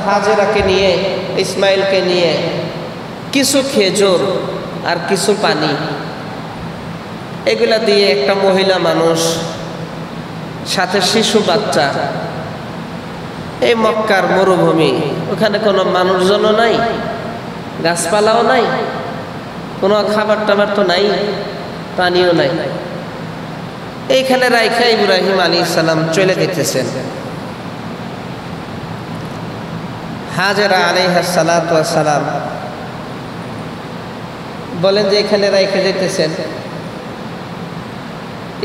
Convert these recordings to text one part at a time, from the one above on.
হাজেরাকে নিয়ে, ইসমাইলকে নিয়ে কিছু খেজুর আর কিছু পানি, এগুলা দিয়ে একটা মহিলা মানুষ সাথে শিশু বাচ্চা, এই মক্কার মরুভূমি, ওখানে কোনো মানুষজনও নাই, গাছপালাও নাই, কোনো খাবার টাবার তো নাই, পানিও নাই, এইখানে রাইখা ইব্রাহিম আলাইহিস সালাম চলে যেতেছেন। হাজেরা আলাইহা সালাতু ওয়াস সালাম বলেন যে এখানে রাইখা যেতেছেন।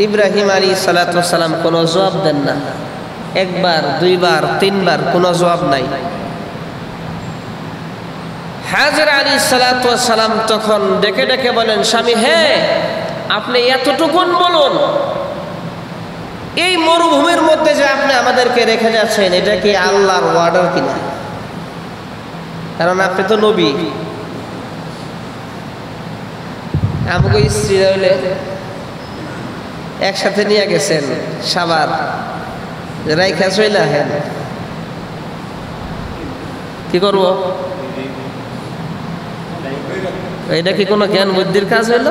ইব্রাহিম আলাইহিস সালাতু ওয়াস সালাম কোনো জবাব দেন না, একবার, দুইবার, তিনবার কোনো জবাব নাই। হাজেরা আলাইহিস সালাতু ওয়াস সালাম তখন ডেকে ডেকে বলেন, স্বামী হে, আপনি এতটুকুন বলুন, এই মরুভূমির মধ্যে যে আপনি আমাদেরকে রেখে যাচ্ছেন, এটা কি আল্লাহর অর্ডার কিনা? কারণ আপনি তো নবী। আমাকে স্ত্রী হইলে একসাথে নিয়ে গেছেন সাবার, রাইখা চইলা হেন কি করব? এটা কি কোনো জ্ঞান বুদ্ধির কাজ হইল?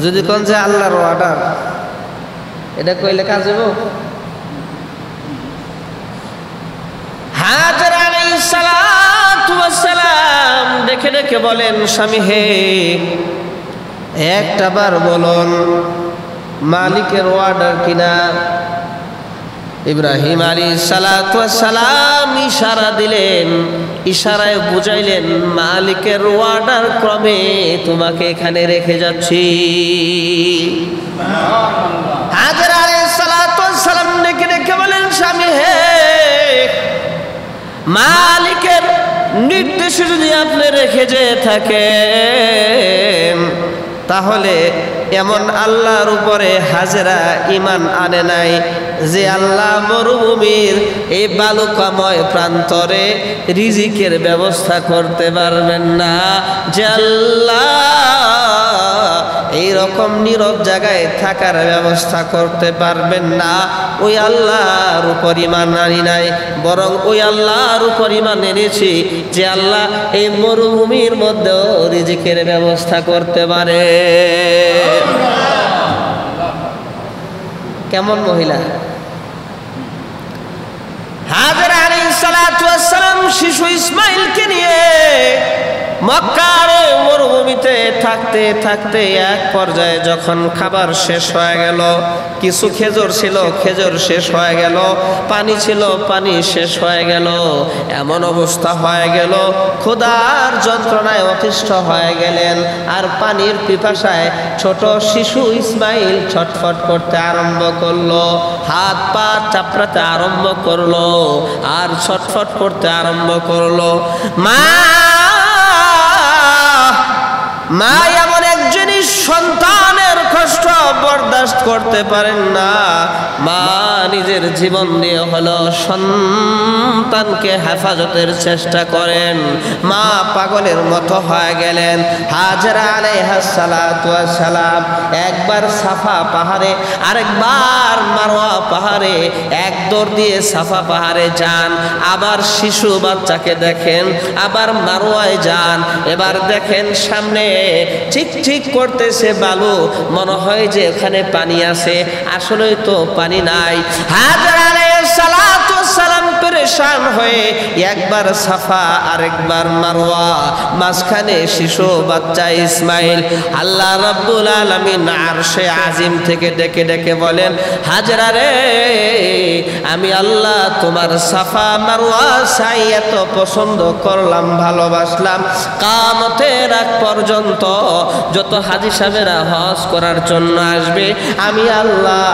যদি কোন যে আল্লাহর অর্ডার, এটা কইলে কাজ হইব? হাজেরা আলাইহিস সালাতু ওয়াস সালাম দেখে দেখে বলেন, স্বামী হে, একটা বার বলুন মালিকের অর্ডার কিনা? ইব্রাহিম আলাইহিস সালাতু ওয়াস সালাম ইশারা দিলেন, ইশারায় বুঝাইলেন মালিকের অর্ডার ক্রমে তোমাকে এখানে রেখে যাচ্ছি। হাজেরা আলাইহিস সালাতু ওয়াস সালাম ডেকে ডেকে বলেন, স্বামী হে, মালিকের নির্দেশে যদি আপনি রেখে যেয়ে থাকেন, তাহলে এমন আল্লাহর উপরে হাজেরা ঈমান আনে নাই যে আল্লাহ মরুভূমির এই বালুকাময় প্রান্তরে রিজিকের ব্যবস্থা করতে পারবেন না, যে আল্লাহ এইরকম নীরব জায়গায় থাকার ব্যবস্থা করতে পারবেন না, ওই আল্লাহর উপর ঈমান আনি নাই, বরং ওই আল্লাহর উপর ঈমান এনেছি যে আল্লাহ এই মরুভূমির মধ্যেও রিজিকের ব্যবস্থা করতে পারে। কেমন মহিলা! হাজেরা আলাইহিস সালাতু ওয়াস সালাম শিশু ইসমাইলকে নিয়ে মক্কার মরুভূমিতে থাকতে থাকতে এক পর্যায়ে যখন খাবার শেষ হয়ে গেল, কিছু খেজুর ছিল, খেজুর শেষ হয়ে গেল, পানি ছিল, পানি শেষ হয়ে গেল, এমন অবস্থা হয়ে গেল ক্ষুধার যন্ত্রণায় অতিষ্ঠ হয়ে গেলেন। আর পানির পিপাসায় ছোট শিশু ইসমাইল ছটফট করতে আরম্ভ করলো, হাত পা চাপড়াতে আরম্ভ করলো, আর ছটফট করতে আরম্ভ করলো। মা এমন এক জিনিস, সন্তানের কষ্ট বরদাস্ত করতে পারেন না, মা নিজের জীবন দিয়ে হলো সন্তানকে হেফাজতের চেষ্টা করেন। মা পাগলের মতো হয়ে গেলেন। হাজেরা আলাইহাস সালাতু ওয়াস সালাম একবার সাফা পাহাড়ে, আরেকবার মারওয়া পাহাড়ে, এক দৌড় দিয়ে সাফা পাহাড়ে যান, আবার শিশু বাচ্চাকে দেখেন, আবার মারওয়ায় যান, এবার দেখেন সামনে ঠিক ঠিক করতেছে বালু, মনে হয় যে এখানে পানি আছে, আসলেই তো পানি নাই। হাজেরা আলাইহিস সালাতু ওয়াস সালাম পেরেশান হয়ে একবার সাফা আরেকবার মারওয়া, মাঝখানে শিশু বাচ্চা ইসমাইল। আল্লাহ রাব্বুল আলামিন আরশে আজিম থেকে ডেকে ডেকে বলেন, হাজেরা রে, আমি আল্লাহ তোমার সাফা মারওয়া সাই এত পছন্দ করলাম, ভালোবাসলাম, কিয়ামতের আগ পর্যন্ত যত হাজী সাহেবেরা হজ করার জন্য আসবে, আমি আল্লাহ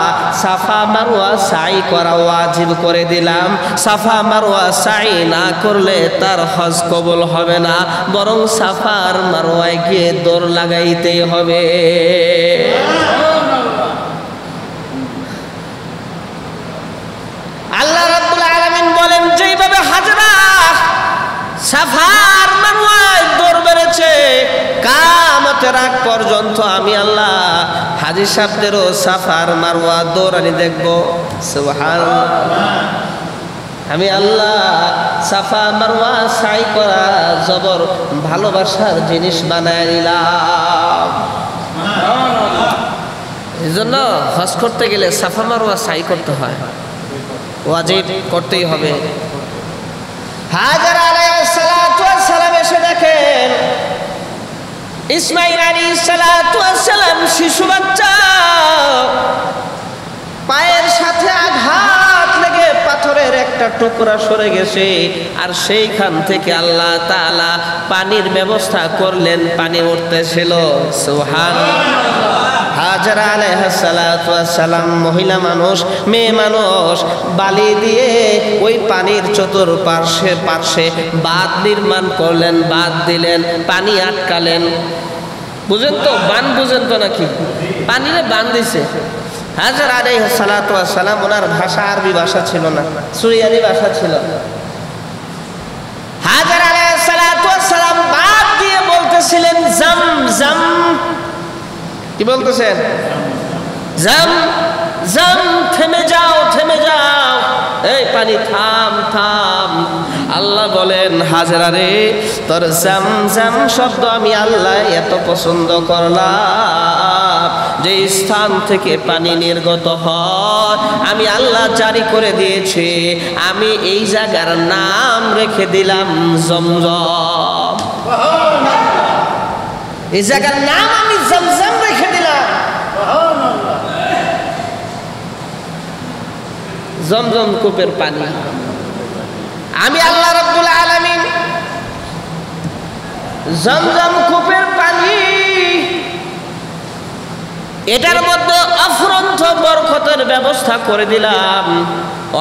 সাফা মারওয়া সাই করা ওয়াজিব করে দিলাম। সাফা মারওয়া সাই না করলে তার হজ কবুল হবে না, বরং সাফা আর মারওয়ায় গিয়ে দৌড় লাগাইতেই হবে। আল্লাহ রাব্বুল আলামিন বলেন, যেইভাবে হাজেরা সাফার মারওয়ায় দৌড় বেড়েছে, কিয়ামতের আগ পর্যন্ত আমি আল্লাহ হাজী সাহেবদেরও সাফার মারওয়া দৌড়ানি দেখব। সুবহানাল্লাহ। আমি আল্লাহ সাফা মারওয়া সাই করা জবর ভালোবাসার জিনিস বানায় নিলাম। এই জন্য হজ করতে গেলে সাফা মারওয়া সাই করতে হয়, ওয়াজিব করতেই হবে। হাজার আলাইহিস সালাতু ওয়াস সালাম এসে দেখেন ইসমাঈল আলাইহিস সালাতু ওয়াস সালাম শিশু বাচ্চা, পায়ের সাথে আঘাত লেগে পাথরের একটা টুকরা সরে গেছে, আর সেইখান থেকে আল্লাহ তাআলা পানির ব্যবস্থা করলেন, পানি উঠতেছিল। সুবহানাল্লাহ। হাজারা আলাইহিস সালাতু ওয়াস সালাম মহিলা মানুষ, মেয়ে মানুষ, বালি দিয়ে ওই পানির পার্শ্বে বাঁধ নির্মাণ করলেন, বাঁধ দিলেন, পানি আটকালেন। বুঝেন তো, বান বুঝেন তো নাকি? পানিরে বান দিছে। হাজার আলাইহিস সালাতু ওয়াস সালাম, ওনার ভাষা আরবি ভাষা ছিল না, সুরিয়ানি ভাষা ছিল। হাজার আলাইহিস সালাতু ওয়াস সালাম বাঁধ দিয়ে বলতেছিলেন জাম জাম। কি বলতেছেন? জাম জাম, থেমে যাও, থেমে যাও, এই পানি থাম থাম। আল্লাহ বলেন হাজরা রে, তোর জাম জাম শব্দ আমি আল্লাহ এত পছন্দ করলাম, যে স্থান থেকে পানি নির্গত হয় আমি আল্লাহ জারি করে দিয়েছি, আমি এই জায়গার নাম রেখে দিলাম জমজম। এই জায়গার নাম আমি জমজম রেখে দিলাম। জমজম কূপের পানি আমি আল্লাহ রাব্বুল আলামিন জমজম কূপের পানি, এটার মধ্যে অফুরন্ত বরকতের ব্যবস্থা করে দিলাম।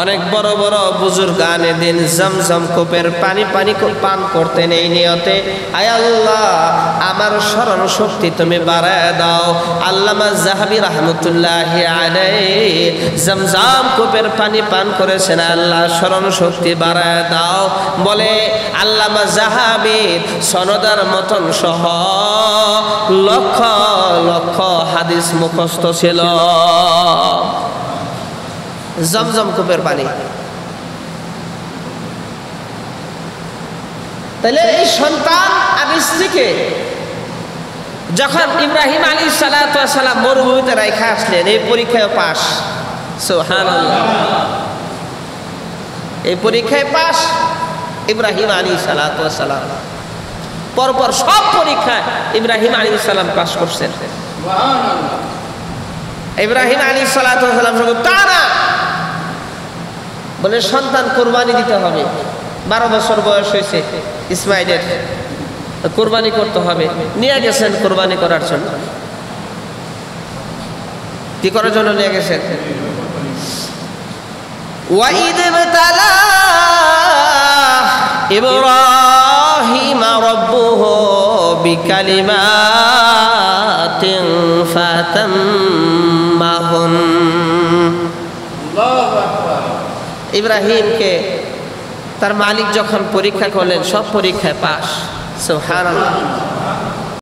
অনেক বড় বড় বুজুর্গ আনে দিন জমজম কূপের পানি পান করতেন এই নিয়তে, আয় আল্লাহ আমার স্মরণ শক্তি তুমি বাড়ায় দাও। আল্লামা যাহাবী রাহমাতুল্লাহি আলাইহি জমজম কূপের পানি পান করেছেন, আল্লাহ স্মরণ শক্তি বাড়ায় দাও বলে আল্লামা যাহাবীর সনদার মতন সহ লক্ষ লক্ষ হাদিস মুখস্থ ছিল জমজম কূপের পানি। তাহলে এই সন্তান আর স্ত্রীকে যখন ইব্রাহিম আলাইহিস সালাতু ওয়াস সালাম মরুভূমিতে রাইখা আসলেন, এই পরীক্ষায় পাস। সুবহানাল্লাহ। এই পরীক্ষায় পাস ইব্রাহিম আলাইহিস সালাতু ওয়াস সালাম। পরপর সব পরীক্ষায় ইব্রাহিম আলাইহিস সালাম পাস করছেন। সুবহানাল্লাহ। ইব্রাহিম আলাইহিস সালাতু ওয়াস সালাম শুধু তা না, বলে সন্তান কোরবানি দিতে হবে। 12 বছর বয়স হয়েছে ইসমাইলের, কোরবানি করতে হবে। নিয়ে গেছেন কোরবানি করার জন্য। কি করার জন্য নিয়ে গেছেন? ওয়াইদ ইবতালা ইব্রাহিম রাব্বুহু বিকালিমাতিন ফাতাম্মাহুন। আল্লাহু আকবার। ইব্রাহিমকে তার মালিক যখন পরীক্ষা করলেন, সব পরীক্ষায় পাস। সুবহানাল্লাহ।